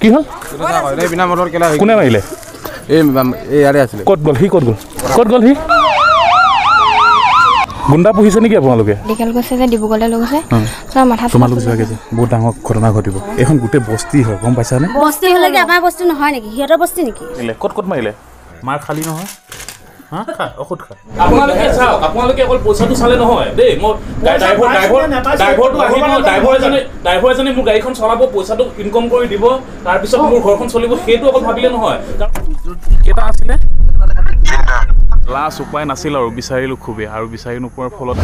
কি হ'ল বিনা মটৰ কেলা কোনে মাৰিলে এই ইয়াৰে আছিলে ক'ত গ'ল সি গুণ্ডা পুহিছে নেকি আপোনালোকে ডিকেল গৈছে যে ডিব্ৰুগড়লৈ লৈ গৈছে তাৰ মাথা তোমালোক যোৱাগে যে বহুত ডাঙৰ ঘটনা ঘটিব এখন গোটেই বস্তি হয় গম পাইছানে বস্তি হ'লে কি আমাৰ বস্তু নহয় নেকি সিহঁতৰ বস্তি নেকি ক'ত মাৰিলে মাৰ খালি নহয় হা খা ঔষধ খা আপোনালোকে অকল পইচাটো চালে নহয় দেই মই ড্ৰাইভাৰ এজনে মোৰ গাড়ীখন চলাব পইচাটো ইনকম কৰি দিব তাৰপিছত মোৰ ঘৰখন চলিব সেইটো অকল ভাবিলে নহয় কেইটা আছিলে লাষ্ট উপায় নাছিল আৰু বিচাৰিলোঁ খুবেই আৰু বিচাৰি নোপোৱাৰ ফলত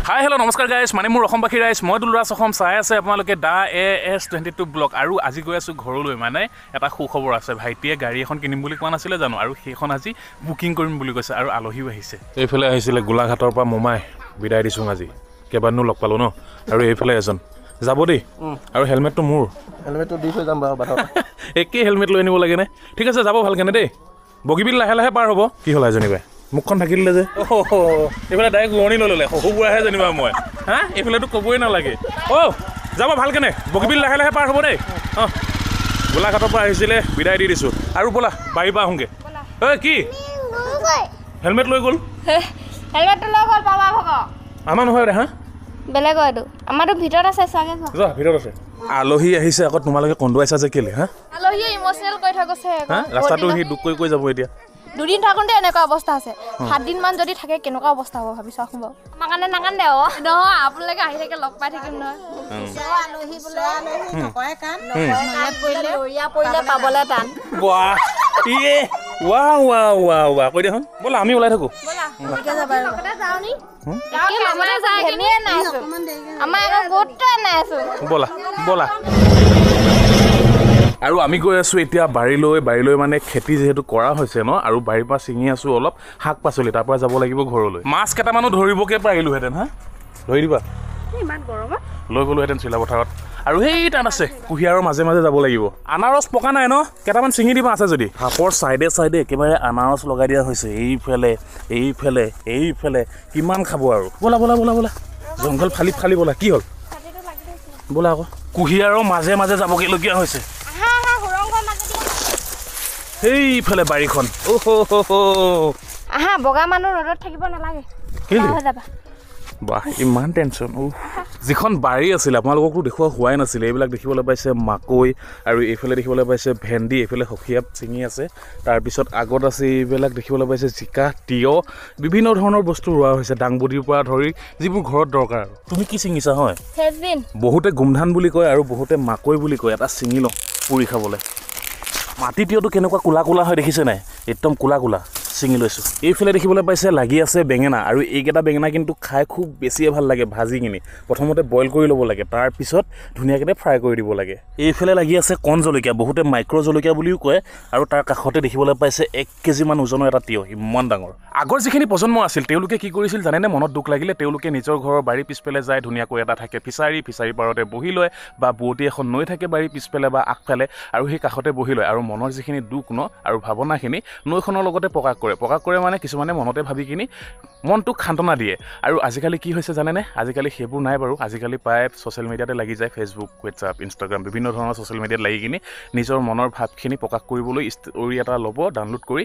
হাই হেল্ল' নমস্কাৰ গাইজ মানে মোৰ অসমবাসী ৰাইজ মই দুলৰাজ অসম চাই আছে আপোনালোকে দা AS22 ব্লগ আৰু আজি গৈ আছোঁ ঘৰলৈ মানে এটা সুখবৰ আছে ভাইটিয়ে গাড়ী এখন কিনিম বুলি কোৱা নাছিলে জানো আৰু সেইখন আজি বুকিং কৰিম বুলি কৈছে আৰু আলহীও আহিছে এইফালে আহিছিলে গোলাঘাটৰ পৰা মোমাই বিদায় দিছোঁ আজি কেইবাদিনো লগ পালোঁ ন আৰু এইফালে এজন যাব দেই আৰু হেলমেটটো মোৰ হেলমেটটো দি থৈ যাম বাৰু একেই হেলমেট লৈ আনিব লাগেনে ঠিক আছে যাব ভালকেনে দেই বগীবিল লাহে লাহে পাৰ হ'ব কি হ'ল এজনীবাই মুখখন ঢাকি দিলে যে এইফালে ডাইৰেক্ট উৰণি লৈ ল'লে শহু বুঢ়াহে জানিবা মই হা এইফালেতো ক'বই নালাগে যাব ভালকেনে বগীবিল লাহে লাহে পাৰ হ'ব দেই গোলাঘাটৰ পৰা আহিছিলে বিদায় দি দিছোঁ আৰু ব'লা বাৰীৰ পৰা আহোঁগৈ কি হেলমেট লৈ গ'ল হেলমেটটো লৈ গ'ল পাবা ভগ আমাৰ নহয় হা বেলেগ এইটো আমাৰতো ভিতৰত আছে চাগে যোৱা ভিতৰত আছে আলহী আহিছে আকৌ তোমালোকে কন্দুৱাইছা যে কেলে হা আলহীয়ে ইম'চনেল কৰি থৈ গৈছে ৰাস্তাটো সি দুখ কৰি যাব এতিয়া দুদিন থাকোঁতে এনেকুৱা অৱস্থা আছে 7 দিনমান যদি থাকে কেনেকুৱা অৱস্থা হ'ব ভাবি চাওক বাৰু আমাৰ কাৰণে নাকান্দে নহয় আপোনালোকে আহি থাকে লগ পাই থাকিম নহয় আলহী বোলে নকৰে কাম নৰিয়া পৰিলে পাবলৈ টান কৈ দিয়াচোন ব'লা আমি ওলাই থাকোঁ ব'লা আৰু আমি গৈ আছোঁ এতিয়া বাৰীলৈ মানে খেতি যিহেতু কৰা হৈছে ন আৰু বাৰীৰ পৰা ছিঙি আছোঁ অলপ শাক পাচলি তাৰ পৰা যাব লাগিব ঘৰলৈ মাছ কেইটামানো ধৰিবকে পাৰিলোহেঁতেন হা ধৰি দিবা ইমান গৰমত লৈ গ'লোহেঁতেন চিলাপথাৰত আৰু সেই তাত আছে কুঁহিয়াৰৰ মাজে মাজে যাব লাগিব আনাৰস পকা নাই ন কেইটামান ছিঙি দিবা আছে যদি হাপৰ চাইডে একেবাৰে আনাৰস লগাই দিয়া হৈছে এইফালে কিমান খাব আৰু ব'লা জংঘল ফালি ব'লা কি হ'ল ব'লা আকৌ কুঁহিয়াৰৰ মাজে মাজে যাবগৈলগীয়া হৈছে সেইফালে বাৰীখন আহা বগা মানুহ ৰ'দত থাকিব নালাগে বাহ ইমান টেনশ্যন যিখন বাৰী আছিলে আপোনালোককতো দেখুওৱা হোৱাই নাছিলে এইবিলাক দেখিবলৈ পাইছে মাকৈ আৰু এইফালে দেখিবলৈ পাইছে ভেন্দি এইফালে সখীয়া ছিঙি আছে তাৰপিছত আগত আছে এইবিলাক দেখিবলৈ পাইছে জিকা তিয়হ বিভিন্ন ধৰণৰ বস্তু ৰোৱা হৈছে দাংবডিৰ পৰা ধৰি যিবোৰ ঘৰত দৰকাৰ আৰু তুমি কি ছিঙিছা হয় বহুতে গোমধান বুলি কয় আৰু বহুতে মাকৈ বুলি কয় এটা ছিঙি লওঁ পুৰি খাবলৈ মাটি তিয়হটো কেনেকুৱা কোলা হয় দেখিছে নাই একদম কোলা ছিঙি লৈছোঁ এইফালে দেখিবলৈ পাইছে লাগি আছে বেঙেনা আৰু এইকেইটা বেঙেনা কিন্তু খাই খুব বেছিয়ে ভাল লাগে ভাজি কিনি প্ৰথমতে বইল কৰি ল'ব লাগে তাৰপিছত ধুনীয়াকৈ ফ্ৰাই কৰি দিব লাগে এইফালে লাগি আছে কণ জলকীয়া বহুতে মাইক্ৰ' জলকীয়া বুলিও কয় আৰু তাৰ কাষতে দেখিবলৈ পাইছে 1 কেজিমান ওজনৰ এটা তিয়হ ইমান ডাঙৰ আগৰ যিখিনি প্ৰজন্ম আছিল তেওঁলোকে কি কৰিছিল জানেনে মনত দুখ লাগিলে তেওঁলোকে নিজৰ ঘৰৰ বাৰীৰ পিছফালে যায় ধুনীয়াকৈ এটা থাকে ফিচাৰী পাৰতে বহি লয় বা বুৱতী এখন নৈ থাকে বাৰীৰ পিছফালে বা আগফালে আৰু সেই কাষতে বহি লয় আৰু মনৰ যিখিনি দুখ ন আৰু ভাৱনাখিনি নৈখনৰ লগতে প্ৰকাশ কৰে মানে কিছুমানে মনতে ভাবি কিনি মনটোক সান্তনা দিয়ে আৰু আজিকালি কি হৈছে জানেনে আজিকালি সেইবোৰ নাই বাৰু আজিকালি প্ৰায় ছ'চিয়েল মিডিয়াতে লাগি যায় ফেচবুক হোৱাটছআপ ইনষ্টাগ্ৰাম বিভিন্ন ধৰণৰ ছ'চিয়েল মিডিয়াত লাগি কিনি নিজৰ মনৰ ভাৱখিনি প্ৰকাশ কৰিবলৈ ষ্টৰি এটা ল'ব ডাউনলোড কৰি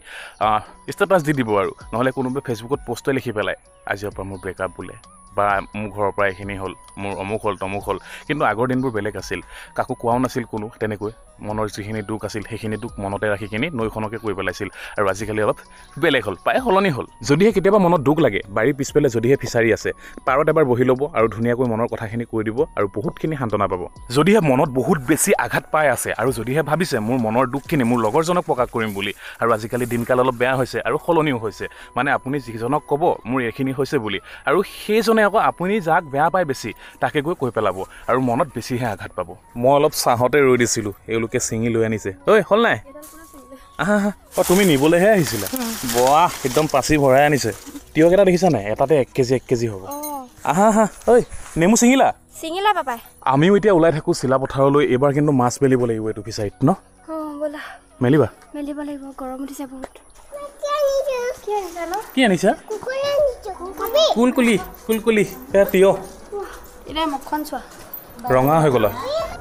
ষ্টেটাছ দি দিব আৰু নহ'লে কোনোবাই ফেচবুকত পষ্টে লিখি পেলাই আজিৰ পৰা মোৰ ব্ৰেকআপ বোলে বা মোৰ ঘৰৰ পৰা এইখিনি হ'ল মোৰ অমুক হ'ল তমুক হ'ল কিন্তু আগৰ দিনবোৰ বেলেগ আছিল কাকো কোৱাও নাছিল কোনো তেনেকৈ মনৰ যিখিনি দুখ আছিল সেইখিনি দুখ মনতে ৰাখি কিনি নৈখনকে কৈ পেলাইছিল আৰু আজিকালি অলপ বেলেগ হ'ল প্ৰায় সলনি হ'ল যদিহে কেতিয়াবা মনত দুখ লাগে বাৰীৰ পিছফালে যদিহে ফিচাৰী আছে পাৰত এবাৰ বহি ল'ব আৰু ধুনীয়াকৈ মনৰ কথাখিনি কৈ দিব আৰু বহুতখিনি সান্তনা পাব যদিহে মনত বহুত বেছি আঘাত পাই আছে আৰু যদিহে ভাবিছে মোৰ মনৰ দুখখিনি মোৰ লগৰজনক প্ৰকাশ কৰিম বুলি আৰু আজিকালি দিনকাল অলপ বেয়া হৈছে আৰু সলনিও হৈছে মানে আপুনি যিজনক ক'ব মোৰ এইখিনি হৈছে বুলি আৰু সেইজনে আকৌ আপুনি যাক বেয়া পায় বেছি তাকে গৈ কৈ পেলাব আৰু মনত বেছিহে আঘাত পাব মই অলপ চাহতে ৰৈ দিছিলোঁ এওঁলোকে ছিঙি লৈ আনিছে ঐ হ'ল নাই আহা তুমি নিবলৈহে আহিছিলা বাহ একদম পাচি ভৰাই আনিছে তিয়হকেইটা দেখিছা নাই এটাতে 1 কেজি হ'ব আহা ঐ নেমু ছিঙিলা পাপাই আমিও এতিয়া ওলাই থাকোঁ চিলাপথাৰলৈ এইবাৰ কিন্তু মাছ মেলিব লাগিব এইটো ফিচাৰীত ন মেলিব লাগিব গৰম উঠিছে বহুত কি আনিছা কুলকুলি এয়া তিয়হ এতিয়া মুখখন চোৱা ৰঙা হৈ গ'লা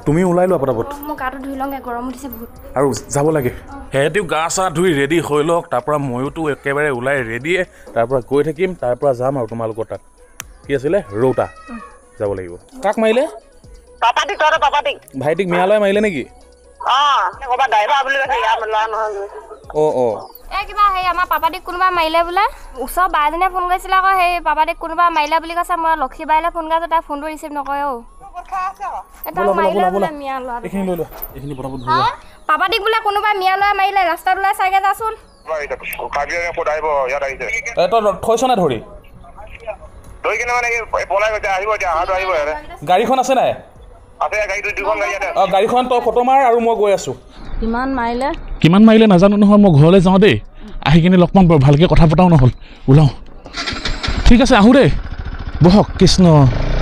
তুমি ওলাই লোৱা পটাপট মই গাটো ধুই লওঁগে গৰম উঠিছে বহুত আৰু যাব লাগে সিহঁতিও গা চা ধুই ৰেডি হৈ লওক তাৰপৰা ময়োতো একেবাৰে ওলাই ৰেডিয়ে তাৰপৰা গৈ থাকিম তাৰপৰা যাম আৰু তোমালোকৰ তাত কি আছিলে ৰৌতা যাব লাগিব কাক মাৰিলে পাপাটিক তহঁতৰ পাপাটিক ভাইটিক মিয়ালৈ মাৰিলে নেকি ক'ৰবাত ড্ৰাইভাৰ বুলি কৈছে ইয়াৰ ল'ৰা নহয় এই কিবা সেই আমাৰ পাপাটিক কোনোবা মাৰিলে বোলে ওচৰ বা এজনীয়ে ফোন কৰিছিলে আকৌ সেই পাপাটিক কোনোবা মাৰিলে বুলি কৈছে মই লক্ষী বাইলৈ ফোন কৰিছোঁ তাই ফোনটো ৰিচিভ নকৰে পাপাটিক বোলে কোনোবা মিয়া ল'ৰাই মাৰিলে ৰাস্তাত ওলাই চাইগে যাচোন থৈছনে ধৰি গাড়ীখন আছে নাই গাড়ীখন তই ফটো মাৰ আৰু মই গৈ আছো কিমান মাৰিলে নাজানো নহয় মই ঘৰলৈ যাওঁ দেই আহি কিনে লগ পাম বাৰু ভালকৈ কথা পতাও নহ'ল ওলাওঁ ঠিক আছে আহোঁ দেই বহক কৃষ্ণ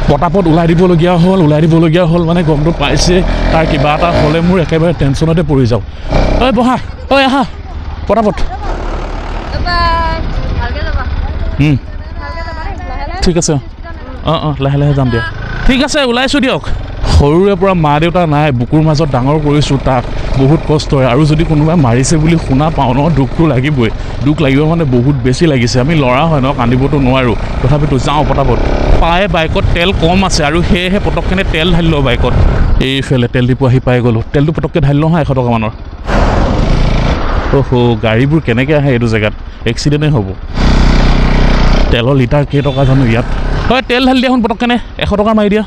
পটাপট ওলাই দিবলগীয়া হ'ল মানে গমটো পাইছে তাৰ কিবা এটা হ'লে মোৰ একেবাৰে টেনশ্যনতে পৰি যাওঁ ঐ বহা ঐ আহা পটাপট ঠিক আছে লাহে লাহে যাম দিয়া ঠিক আছে ওলাইছোঁ দিয়ক সৰুৰে পৰা মা দেউতা নাই বুকুৰ মাজত ডাঙৰ কৰিছোঁ তাক বহুত কষ্টৰে আৰু যদি কোনোবাই মাৰিছে বুলি শুনা পাওঁ ন দুখটো লাগিবই দুখ লাগিব মানে বহুত বেছি লাগিছে আমি ল'ৰা হয় ন কান্দিবতো নোৱাৰোঁ তথাপিতো যাওঁ পটাপট পায়ে বাইকত তেল কম আছে আৰু সেয়েহে পটককেনে তেল ঢালি লওঁ বাইকত এইফালে তেল ডিপু আহি পাই গ'লোঁ তেলটো পটককৈ ঢালি লওঁ 100 টকামানৰ গাড়ীবোৰ কেনেকৈ আহে এইটো জেগাত এক্সিডেণ্টেই হ'ব তেলৰ লিটাৰ কেইটকা জানো ইয়াত হয় তেল ঢালি দিয়া শুন পটককেনে 100 টকা মাৰি দিয়া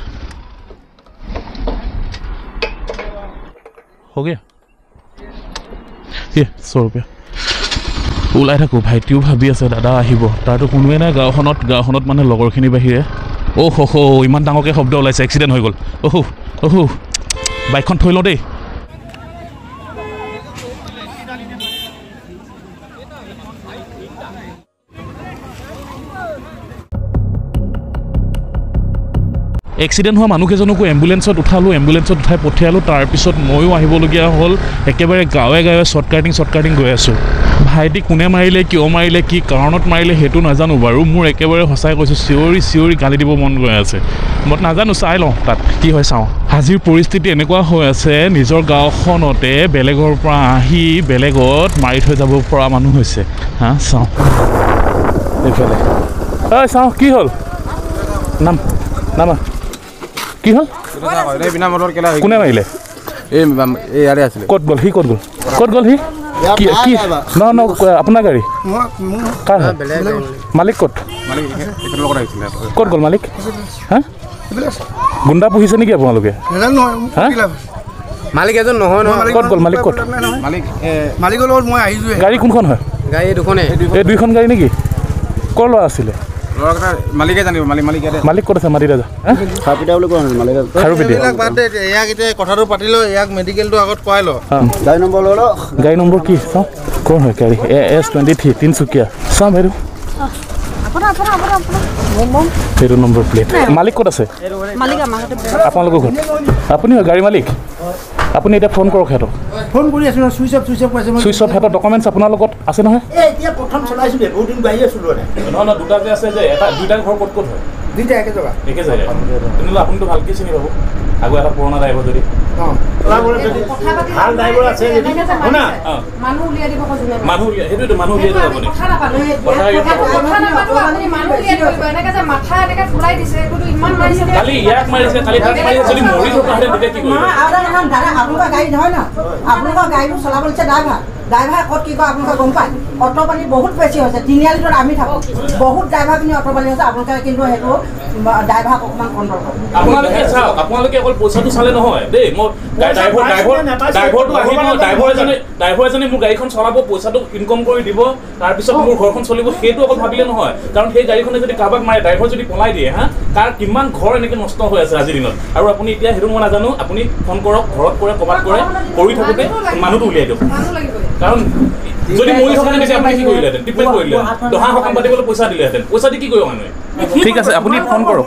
हो गया ये 100 रुपया ওলাই থাকোঁ ভাইটিও ভাবি আছে দাদা আহিব তাৰতো কোনোৱে নাই গাঁওখনত মানে লগৰখিনি বাহিৰে ইমান ডাঙৰকৈ শব্দ ওলাইছে এক্সিডেণ্ট হৈ গ'ল বাইকখন থৈ লওঁ দেই এক্সিডেণ্ট হোৱা মানুহকেইজনকো এম্বুলেঞ্চত উঠাই পঠিয়ালোঁ তাৰপিছত ময়ো আহিবলগীয়া হ'ল একেবাৰে গাঁৱে শ্বৰ্টকাটিং গৈ আছোঁ ভাইটি কোনে মাৰিলে কিয় মাৰিলে কি কাৰণত মাৰিলে সেইটো নাজানো বাৰু মোৰ একেবাৰে সঁচাই কৈছোঁ চিঞৰি গালি দিব মন গৈ আছে মই নাজানো চাই লওঁ তাত কি হয় চাওঁ আজিৰ পৰিস্থিতি এনেকুৱা হৈ আছে নিজৰ গাঁওখনতে বেলেগৰ পৰা আহি বেলেগত মাৰি থৈ যাব পৰা মানুহ হৈছে চাওঁ এইফালে চাওঁ কি হ'ল নামা কি হ'ল কোনে মাৰিলে ইয়াৰে আছিলে ক'ত গ'ল সি কি আপোনাৰ গাড়ী কাৰ মালিক ক'ত গ'ল মালিক গুণ্ডা পুহিছে নেকি আপোনালোকে মালিক এজন নহয় ক'ত গ'ল মালিক ক'ত মালিকৰ লগত মই আহিছোঁ গাড়ী কোনখন হয় গাড়ী দুখনে এই দুইখন গাড়ী নেকি ক'ৰ ল'ৰা আছিলে মালিকে জানিব মালিক ক'ত আছে মাতি দাদা ইয়াক এতিয়া কথাটো পাতিলো ইয়াক মেডিকেলটো আগত কৰাই ল গাড়ী নম্বৰ কি চাওঁ ক'ৰ হয় গাড়ী S23 তিনিচুকীয়া চাওঁ বাইদেউ সেইটো নম্বৰ প্লেট মালিক ক'ত আছে আপোনালোকৰ ঘৰত আপুনি হয় গাড়ী মালিক আপুনি এতিয়া ফোন কৰক সিহঁতক ফোন কৰি আছো সুইচ অফ সুইচ অফ সিহঁতৰ ডকুমেণ্টছ আপোনাৰ লগত আছে নহয় এতিয়া প্ৰথম চলাইছো দে বহুত দিন গাড়ী আছিলো নহয় দুটা যে আছে যে দুইটা ঘৰ ক'ত হয় দুইটা একে জেগা তেনেহ'লে আপুনিতো ভালকৈ চিনি পাব আগৰ এটা পুৰণা ড্ৰাইভাৰ যদি ভাল ড্ৰাইভাৰ আছে শুনা মানুহ উলিয়াই দিব সেইটোতো মানুহ উলিয়াই দিব আপুনি কালি ইয়াক মাৰিছে কালি তাক মাৰিছে যদি মৰি থকাহেঁতেন তেতিয়া কি কৰিব আপোনালোকৰ গাড়ী নহয় ন আপোনালোকৰ গাড়ীটো চলাব দিছে ড্ৰাইভাৰ ক'ত কি কয় আপোনালোকে গম পায় অটো পানী বহুত বেছি হৈছে তিনিআলিটোত আমি থাকোঁ বহুত ড্ৰাইভাৰখিনি অটো পানী হৈছে আপোনালোকে কিন্তু সেইটো ড্ৰাইভাৰক অকণমান কণ্ট্ৰল কৰক আপোনালোকে অকল পইচাটো চালে নহয় দেই মই ড্ৰাইভাৰটো আহিব ড্ৰাইভাৰ এজনে মোৰ গাড়ীখন চলাব পইচাটো ইনকম কৰি দিব তাৰপিছত মোৰ ঘৰখন চলিব সেইটো অকল ভাবিলে নহয় কাৰণ সেই গাড়ীখনে যদি কাৰোবাক মাৰে ড্ৰাইভাৰ যদি পলাই দিয়ে তাৰ কিমান ঘৰ এনেকৈ নষ্ট হৈ আছে আজিৰ দিনত আৰু আপুনি এতিয়া সেইটো মই নাজানো আপুনি ফোন কৰক ঘৰত কৰে ক'ৰবাত কৰি থাকোঁতে মানুহটো উলিয়াই দিয়ক কাৰণ যদি মৰি থকা নিচিনা আপুনি কি কৰিলেহেঁতেন ট্ৰিটমেণ্ট কৰিলেহেঁতেন দহা সকাম পাতিবলৈ পইচা দিলেহেঁতেন পইচা দি কি কৰিব মানুহে ঠিক আছে আপুনি ফোন কৰক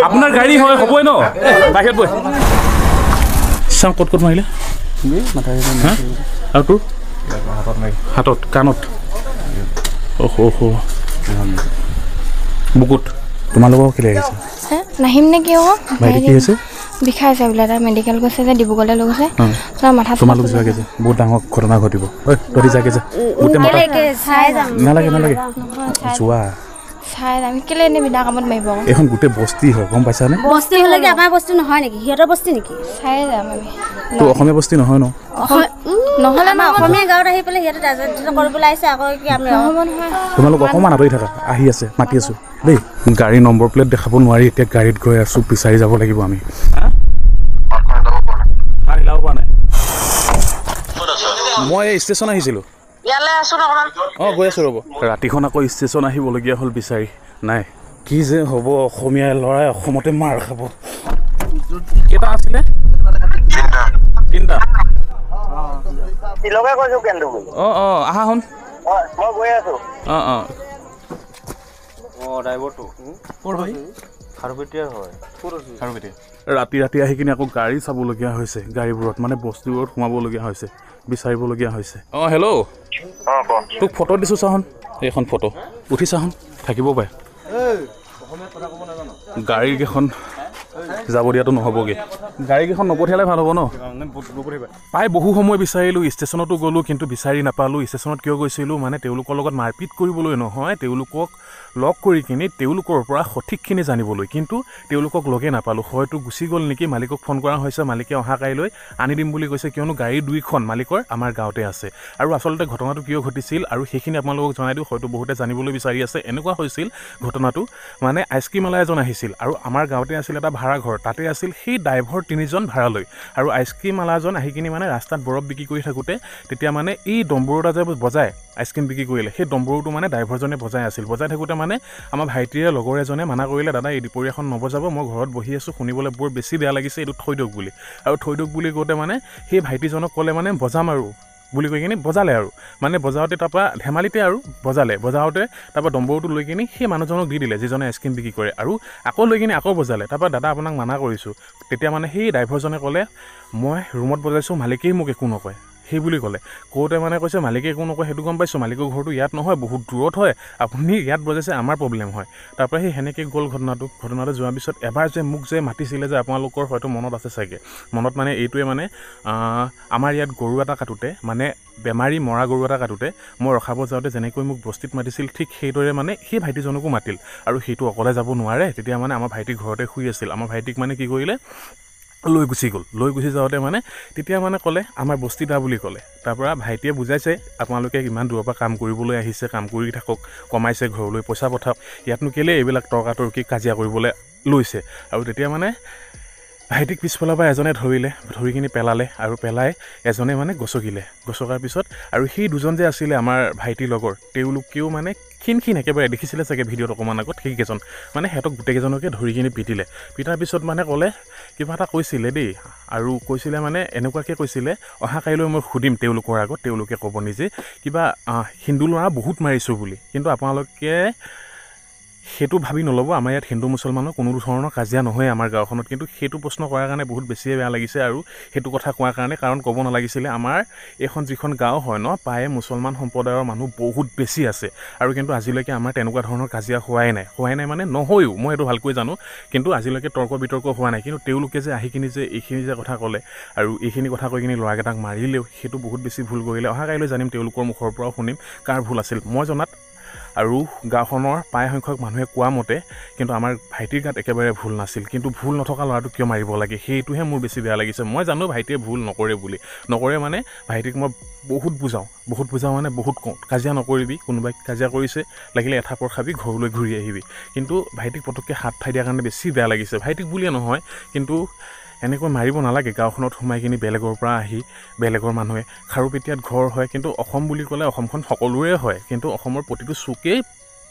আপোনাৰ গাড়ী হয় হ'বই ন বাহিৰত বৈ চাওঁ ক'ত মাৰিলে আৰু তোৰ হাতত কাণত বুকুত তোমালোকৰ কেলে আহিছে নাহিম নে কি হ'ব ভাইটি কি হৈছে বিষাই আছে বোলে তাৰ মেডিকেল গৈছে যে ডিব্ৰুগড়লৈ লৈ গৈছে তাৰ মাথা তোমালোক যোৱাগে যে বহুত ডাঙৰ ঘটনা ঘটিব ঐ তহঁতি যাগে যে নালাগে যোৱা চাই আমি কেলে এনে বিনা কামত মাৰিব এইখন গোটেই বস্তি হয় গম পাইছানে বস্তি হ'লে কি আমাৰ বস্তি নহয় নেকি সিহঁতৰ বস্তি নেকি চাই যাম আমি তো অসমীয়া বস্তি নহয় ন নহ'লে আমাৰ অসমীয়া গাঁৱত আহি পেলাই সিহঁতে ৰাজত্ব কৰিবলৈ আহিছে আকৌ কি আমি নহ'ব নহয় তোমালোক অকণমান আঁতৰি থাকা আহি আছে মাতি আছোঁ দেই গাড়ী নম্বৰ প্লেট দেখাব নোৱাৰি এতিয়া গাড়ীত গৈ আছোঁ বিচাৰি যাব লাগিব আমি মই এই ষ্টেচন আহিছিলোঁ ইয়ালৈ আছোঁ অকণমান অঁ গৈ আছোঁ ৰ'ব ৰাতিখন আকৌ ষ্টেচন আহিবলগীয়া হ'ল বিচাৰি নাই কি যে হ'ব অসমীয়া ল'ৰাই অসমতে মাৰ খাব কেইটা আছিলে তিনিটা তিলকে কৈছোঁ কেন্তু অঁ আহা শুন মই গৈ আছোঁ অঁ ড্ৰাইভাৰটো ক'ৰ হয় খাৰুপেটীয়াৰ হয় ৰাতি আহি কিনে আকৌ গাড়ী চাবলগীয়া হৈছে গাড়ীবোৰত মানে বস্তুবোৰত সোমাবলগীয়া হৈছে বিচাৰিবলগীয়া হৈছে অঁ হেল্ল' তোক ফটো দিছোঁ চাহোন এইখন ফটো উঠি চাহোন থাকিব পাৰে গাড়ীকেইখন যাব দিয়াটো নহ'বগৈ গাড়ীকেইখন নপঠিয়ালে ভাল হ'ব ন প্ৰায় বহু সময় বিচাৰিলোঁ ষ্টেচনতো গ'লোঁ কিন্তু বিচাৰি নাপালোঁ ষ্টেচনত কিয় গৈছিলোঁ মানে তেওঁলোকৰ লগত মাৰপিট কৰিবলৈ নহয় তেওঁলোকক লগ কৰি কিনি তেওঁলোকৰ পৰা সঠিকখিনি জানিবলৈ কিন্তু তেওঁলোকক লগে নাপালোঁ হয়তো গুচি গ'ল নেকি মালিকক ফোন কৰা হৈছে মালিকে অহা কাইলৈ আনি দিম বুলি কৈছে কিয়নো গাড়ী 2খন মালিকৰ আমাৰ গাঁৱতে আছে আৰু আচলতে ঘটনাটো কিয় ঘটিছিল আৰু সেইখিনি আপোনালোকক জনাই দিওঁ হয়তো বহুতে জানিবলৈ বিচাৰি আছে এনেকুৱা হৈছিল ঘটনাটো মানে আইচক্ৰীমৱালা এজন আহিছিল আৰু আমাৰ গাঁৱতে আছিল এটা ভাড়াঘৰ তাতে আছিল সেই ড্ৰাইভাৰ 3জন ভাড়ালৈ আৰু আইচক্ৰীমৱালাজন আহি কিনি মানে ৰাস্তাত বৰফ বিক্ৰী কৰি থাকোঁতে তেতিয়া মানে এই ডম্বৰু এটা যে বজায় আইচক্ৰীম বিক্ৰী কৰিলে সেই ডম্বৰুটো মানে ড্ৰাইভাৰজনে বজাই আছিল বজাই থাকোঁতে মানে আমাৰ ভাইটিৰে লগৰ এজনে মানা কৰিলে দাদা এই দুপৰীয়াখন নবজাব মই ঘৰত বহি আছোঁ শুনিবলৈ বৰ বেছি বেয়া লাগিছে এইটো থৈ দিয়ক বুলি আৰু থৈ দিয়ক বুলি কওঁতে মানে সেই ভাইটিজনক ক'লে মানে বজাম আৰু বুলি কৈ কিনি বজালে আৰু মানে বজাওঁতে তাৰপৰা ধেমালিতে আৰু বজাওঁতে তাৰপৰা ডম্বৰুটো লৈ কিনি সেই মানুহজনক দি দিলে যিজনে আইচক্ৰীম বিক্ৰী কৰে আৰু আকৌ লৈ কিনি আকৌ বজালে তাৰপৰা দাদা আপোনাক মানা কৰিছোঁ তেতিয়া মানে সেই ড্ৰাইভাৰজনে ক'লে মই ৰুমত বজাইছোঁ মালিকেই মোক একো নকয় সেই বুলি ক'লে কওঁতে মানে কৈছে মালিকে একো নকয় সেইটো গম পাইছোঁ মালিকৰ ঘৰটো ইয়াত নহয় বহুত দূৰত হয় আপুনি ইয়াত বজাইছে আমাৰ প্ৰব্লেম হয় তাৰপৰা সেই সেনেকৈ গ'ল ঘটনাটো যোৱাৰ পিছত এবাৰ যে মোক যে মাতিছিলে যে আপোনালোকৰ হয়তো মনত আছে চাগে মনত মানে এইটোৱে মানে আমাৰ ইয়াত গৰু এটা কাটোতে মানে বেমাৰী মৰা গৰু এটা কাটোতে মই ৰখাব যাওঁতে যেনেকৈ মোক বস্তিত মাতিছিল ঠিক সেইদৰে মানে সেই ভাইটিজনকো মাতিল আৰু সেইটো অকলে যাব নোৱাৰে তেতিয়া মানে আমাৰ ভাইটি ঘৰতে শুই আছিল আমাৰ ভাইটিক মানে কি কৰিলে লৈ গুচি যাওঁতে মানে তেতিয়া মানে ক'লে আমাৰ বস্তিতা বুলি ক'লে তাৰপৰা ভাইটিয়ে বুজাইছে আপোনালোকে ইমান দূৰৰ পৰা কাম কৰিবলৈ আহিছে কাম কৰি থাকক কমাইছে ঘৰলৈ পইচা পঠাওক ইয়াতনো কেলৈ এইবিলাক তৰ্কাতৰ্কি কাজিয়া কৰিবলৈ লৈছে আৰু তেতিয়া মানে ভাইটিক পিছফালৰ পৰা এজনে ধৰি কিনি পেলালে আৰু পেলাই এজনে মানে গছকাৰ পিছত আৰু সেই দুজন যে আছিলে আমাৰ ভাইটিৰ লগৰ তেওঁলোকেও মানে ক্ষীণ একেবাৰে দেখিছিলে চাগে ভিডিঅ'ত অকণমান আগত সেইকেইজন মানে সিহঁতক গোটেইকেইজনকে ধৰি কিনি পিটাৰ পিছত মানে ক'লে কিবা এটা কৈছিলে দেই আৰু কৈছিলে মানে এনেকুৱাকৈ কৈছিলে অহা কাইলৈ মই সুধিম তেওঁলোকৰ আগত তেওঁলোকে ক'ব নিজে কিবা হিন্দু ল'ৰা বহুত মাৰিছোঁ বুলি কিন্তু আপোনালোকে সেইটো ভাবি নল'ব আমাৰ ইয়াত হিন্দু মুছলমানৰ কোনো ধৰণৰ কাজিয়া নহয় আমাৰ গাঁওখনত কিন্তু সেইটো প্ৰশ্ন কৰাৰ কাৰণে বহুত বেছিয়ে বেয়া লাগিছে আৰু সেইটো কথা কোৱাৰ কাৰণে কাৰণ ক'ব নালাগিছিলে আমাৰ এইখন যিখন গাঁও হয় ন প্ৰায়ে মুছলমান সম্প্ৰদায়ৰ মানুহ বহুত বেছি আছে আৰু কিন্তু আজিলৈকে আমাৰ তেনেকুৱা ধৰণৰ কাজিয়া হোৱাই নাই মানে নহয়ও মই এইটো ভালকৈ জানো কিন্তু আজিলৈকে তৰ্ক বিতৰ্ক হোৱা নাই কিন্তু তেওঁলোকে যে আহি কিনি যে এইখিনি যে কথা ক'লে আৰু এইখিনি কথা কৈ কিনি ল'ৰাকেইটাক মাৰিলেও সেইটো বহুত বেছি ভুল কৰিলে অহা কাইলৈ জানিম তেওঁলোকৰ মুখৰ পৰাও শুনিম কাৰ ভুল আছিল মই জনাত আৰু গাঁওখনৰ প্ৰায় সংখ্যক মানুহে কোৱা মতে কিন্তু আমাৰ ভাইটিৰ গাত একেবাৰে ভুল নাছিল কিন্তু ভুল নথকা ল'ৰাটোক কিয় মাৰিব লাগে সেইটোহে মোৰ বেছি বেয়া লাগিছে মই জানো ভাইটিয়ে ভুল নকৰে মানে ভাইটিক মই বহুত বুজাওঁ মানে বহুত কওঁ কাজিয়া নকৰিবি কোনোবাই কাজিয়া কৰিছে লাগিলে এঠাপৰ খাবি ঘৰলৈ ঘূৰি আহিবি কিন্তু ভাইটিক পটককৈ হাত ঠাই দিয়াৰ কাৰণে বেছি বেয়া লাগিছে ভাইটিক বুলিয়ে নহয় কিন্তু এনেকৈ মাৰিব নালাগে গাঁওখনত সোমাই কিনি বেলেগৰ পৰা আহি বেলেগৰ মানুহে খাৰুপেটীয়াত ঘৰ হয় কিন্তু অসম বুলি ক'লে অসমখন সকলোৰে হয় কিন্তু অসমৰ প্ৰতিটো চুকেই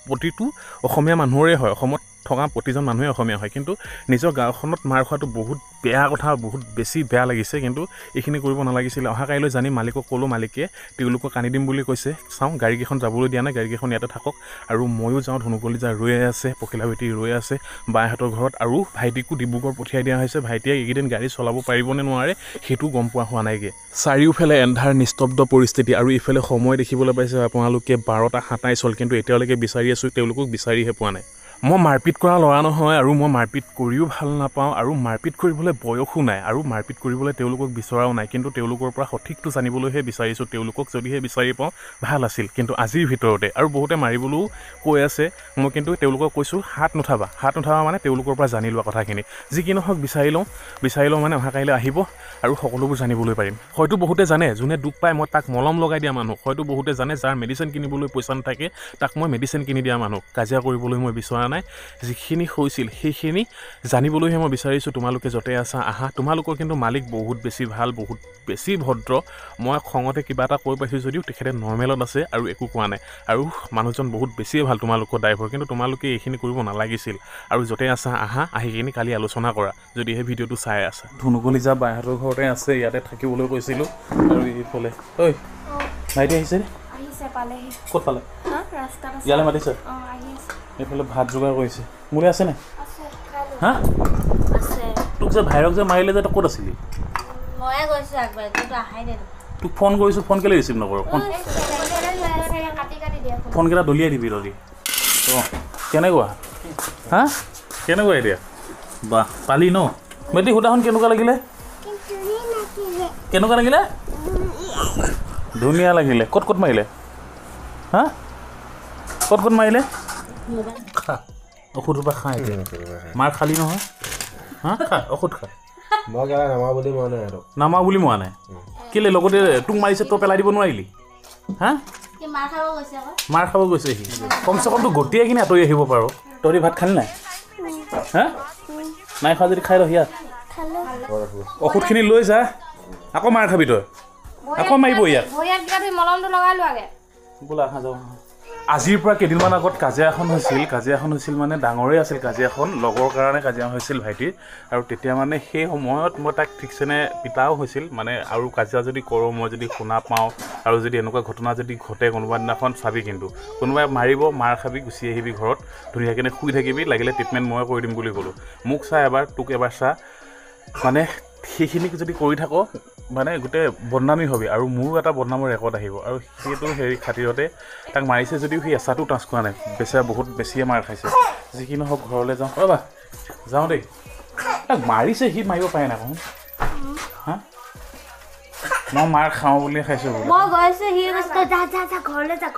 প্ৰতিটো অসমীয়া মানুহৰে হয় অসমত থকা প্ৰতিজন মানুহে অসমীয়া হয়, কিন্তু নিজৰ গাঁওখনত মাৰ খোৱাটো বহুত বেয়া কথা, বহুত বেছি বেয়া লাগিছে। কিন্তু এইখিনি কৰিব নালাগিছিলে। অহাকালিলৈ জানি মালিকক ক'লোঁ, মালিকে তেওঁলোকক আনি দিম বুলি কৈছে। চাওঁ, গাড়ীকেইখন যাবলৈ দিয়া নাই, গাড়ীকেইখন ইয়াতে থাকক। আৰু ময়ো যাওঁ, ধনুকলিজা ৰৈ আছে, পখিলাবেটি ৰৈ আছে বাইহঁতৰ ঘৰত। আৰু ভাইটিকো ডিব্ৰুগড় পঠিয়াই দিয়া হৈছে। ভাইটিয়ে এইকেইদিন গাড়ী চলাব পাৰিবনে নোৱাৰে সেইটো গম পোৱা হোৱা নাইগৈ। চাৰিওফালে এন্ধাৰ নিস্তব্ধ পৰিস্থিতি, আৰু ইফালে সময় দেখিবলৈ পাইছে আপোনালোকে 12:27 হ'ল, কিন্তু এতিয়ালৈকে বিচাৰি আছোঁ, তেওঁলোকক বিচাৰিহে পোৱা নাই। মই মাৰপিট কৰা ল'ৰা নহয়, আৰু মই মাৰপিট কৰিও ভাল নাপাওঁ, আৰু মাৰপিট কৰিবলৈ বয়সো নাই, আৰু মাৰপিট কৰিবলৈ তেওঁলোকক বিচৰাও নাই। কিন্তু তেওঁলোকৰ পৰা সঠিকটো জানিবলৈহে বিচাৰিছোঁ। তেওঁলোকক যদিহে বিচাৰি পাওঁ ভাল আছিল, কিন্তু আজিৰ ভিতৰতে। আৰু বহুতে মাৰিবলৈও কৈ আছে, মই কিন্তু তেওঁলোকক কৈছোঁ হাত নুঠাবা মানে তেওঁলোকৰ পৰা জানি লোৱা কথাখিনি। যি কি নহওক বিচাৰি লওঁ মানে অহাকাইলৈ আহিব আৰু সকলোবোৰ জানিবলৈ পাৰিম। হয়তো বহুতে জানে, যোনে দুখ পায় মই তাক মলম লগাই দিয়া মানুহ। হয়তো বহুতে জানে, যাৰ মেডিচিন কিনিবলৈ পইচা নাথাকে তাক মই মেডিচিন কিনি দিয়া মানুহ। কাজিয়া কৰিবলৈ মই বিচৰা নাই, যিখিনি হৈছিল সেইখিনি জানিবলৈহে মই বিচাৰিছোঁ। তোমালোকে য'তে আছা আহা। তোমালোকৰ কিন্তু মালিক বহুত বেছি ভাল, বহুত বেছি ভদ্ৰ। মই খঙতে কিবা এটা কৈ পাইছোঁ যদিও তেখেতে নৰ্মেলত আছে আৰু একো কোৱা নাই। আৰু মানুহজন বহুত বেছিয়ে ভাল তোমালোকৰ ড্ৰাইভাৰ, কিন্তু তোমালোকে এইখিনি কৰিব নালাগিছিল। আৰু য'তে আছা আহা, আহি কিনি কালি আলোচনা কৰা যদিহে ভিডিঅ'টো চাই আছা। ধনুকলিজা বাইহঁতৰ ঘৰতে আছে, ইয়াতে থাকিবলৈ কৈছিলোঁ। আৰু এইফালে ঐ ভাইটি আহিছে পালেহি। ক'ত পালে? ৰাস্তাত আছে। ইয়ালৈ মাতিছে? আহি আছে। এইফালে ভাত যোগাৰ কৰিছে। মোলৈ আছে নাই? হা আছে। তোক যে ভাইৰক যে মাৰিলে যে তই ক'ত আছিলি? ময়ে গৈছোঁ আগবাৰ, কিন্তু আহাই নাই। তোক ফোন কৰিছোঁ, ফোন কেলৈ ৰিচিভ নকৰ? ফোনকেইটা দলিয়াই দিবি তই। অঁ কেনেকুৱা? হা কেনেকুৱা এতিয়া? বাহ পালি ন? বেটি সুধাখন কেনেকুৱা লাগিলে? কেনেকুৱা লাগিলে? ধুনীয়া লাগিলে। ক'ত মাৰিলে? হা ক'ত মাৰিলে? খা ঔষধ পৰা খা, এতিয়া মাৰ খালি নহয়। হা খা ঔষধ খা। মই কেলা নামা বুলি মোৱা নাই কেলে? লগতে তোক মাৰিছে, তই পেলাই দিব নোৱাৰিলি? হা মাৰ খাব গৈছে সি। কমচে কম তোক গতিয়াই কিনে আঁতৰি আহিব পাৰ। তহঁতি ভাত খালি নাই? হা নাই খোৱা যদি খাই ল। ইয়াত ঔষধখিনি লৈ যা, আকৌ মাৰ খাবি তই, আকৌ মাৰিব ইয়াত। মলমটো লগাই লোৱাগে। বোলা আহা যাওঁ। আজিৰ পৰা কেইদিনমান আগত কাজিয়া এখন হৈছিল মানে ডাঙৰেই আছিল কাজিয়াখন, লগৰ কাৰণে কাজিয়া হৈছিল ভাইটিৰ। আৰু তেতিয়া মানে সেই সময়ত মই তাক ঠিকছেনে পিতাও হৈছিল মানে। আৰু কাজিয়া যদি কৰোঁ, মই যদি শুনা পাওঁ আৰু যদি এনেকুৱা ঘটনা যদি ঘটে কোনোবা দিনাখন, চাবি কিন্তু কোনোবাই মাৰিব, মাৰ খাবি, গুচি আহিবি ঘৰত, ধুনীয়াকৈ শুই থাকিবি, লাগিলে ট্ৰিটমেণ্ট মই কৰি দিম বুলি ক'লোঁ। মোক চা এবাৰ, তোক এবাৰ চা, মানে সেইখিনি যদি কৰি থাক মানে গোটেই বদনামী হবি, আৰু মোৰো এটা বদনামৰ ৰেকৰ্ড আহিব। আৰু সেইটো খাতিৰতে তাক মাৰিছে যদিও সি এচাটো টাচ কৰা নাই, বেচেৰা বহুত বেছিয়ে মাৰ খাইছে। যি কি নহওক ঘৰলৈ যাওঁ। ৰ'বা যাওঁ দেই। তাক মাৰিছে, সি মাৰিব পাৰে নাই কওঁ? হা মই মাৰ খাওঁ বুলিয়ে খাইছোঁ বোলে। মই গৈছোঁ, সি কৈছে যা ঘৰলৈ যা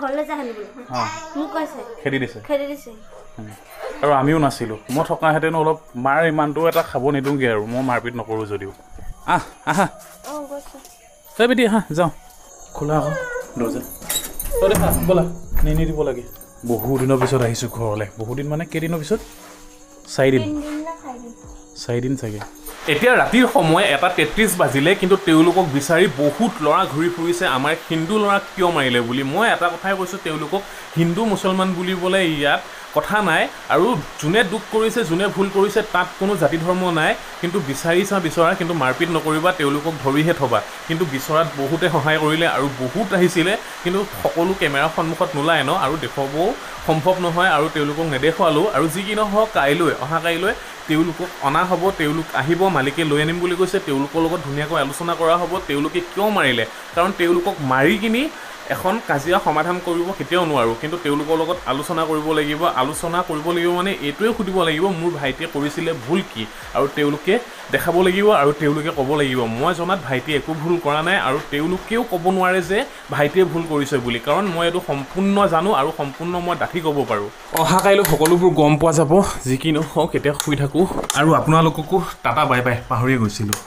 অঁ মোক কৈছে, খেদি দিছে। আৰু আমিও নাছিলোঁ। মই থকাহেঁতেনো অলপ মাৰ ইমানটো এটা খাব নিদিওঁগৈ, আৰু মই মাৰপিট নকৰোঁ যদিও। আহা তই বেটি আহা, যাওঁ। খোলা আকৌ দৰ্জা। তই দেখা ব'লা, নিনি দিব লাগে। বহু দিনৰ পিছত আহিছোঁ ঘৰলৈ। বহুদিন মানে কেইদিনৰ পিছত? 4 দিন চাগে। এতিয়া ৰাতিৰ সময় 1:33 বাজিলে, কিন্তু তেওঁলোকক বিচাৰি বহুত ল'ৰা ঘূৰি ফুৰিছে আমাৰ হিন্দু ল'ৰাক কিয় মাৰিলে বুলি। মই এটা কথাই কৈছোঁ, তেওঁলোকক হিন্দু মুছলমান বুলিবলৈ ইয়াত কথা নাই। আৰু যোনে দুখ কৰিছে, যোনে ভুল কৰিছে, তাত কোনো জাতি ধৰ্ম নাই। কিন্তু বিচৰা, কিন্তু মাৰপিট নকৰিবা, তেওঁলোকক ধৰিহে থবা। কিন্তু বিচৰাত বহুতে সহায় কৰিলে আৰু বহুত আহিছিলে, কিন্তু সকলো কেমেৰাৰ সন্মুখত নোলায় ন, আৰু দেখুৱাবও সম্ভৱ নহয়, আৰু তেওঁলোকক নেদেখুৱালোঁ। আৰু যি কি নহওক অহাকাইলৈ তেওঁলোকক অনা হ'ব, তেওঁলোক আহিব, মালিকে লৈ আনিম বুলি কৈছে। তেওঁলোকৰ লগত ধুনীয়াকৈ আলোচনা কৰা হ'ব, তেওঁলোকে কিয় মাৰিলে। কাৰণ তেওঁলোকক মাৰি কিনি এখন কাজিয়া সমাধান কৰিব কেতিয়াও নোৱাৰোঁ, কিন্তু তেওঁলোকৰ লগত আলোচনা কৰিব লাগিব মানে এইটোৱে সুধিব লাগিব, মোৰ ভাইটিয়ে কৰিছিলে ভুল কি, আৰু তেওঁলোকে দেখাব লাগিব, আৰু তেওঁলোকে ক'ব লাগিব। মই জনাত ভাইটিয়ে একো ভুল কৰা নাই, আৰু তেওঁলোকেও ক'ব নোৱাৰে যে ভাইটিয়ে ভুল কৰিছে বুলি, কাৰণ মই এইটো সম্পূৰ্ণ জানো, আৰু সম্পূৰ্ণ মই ডাঠি ক'ব পাৰোঁ। অহাকাইলৈ সকলোবোৰ গম পোৱা যাব। যি কি নহওক এতিয়া শুই থাকোঁ, আৰু আপোনালোককো টাটা বাই বাই, পাহৰিয়ে গৈছিলোঁ।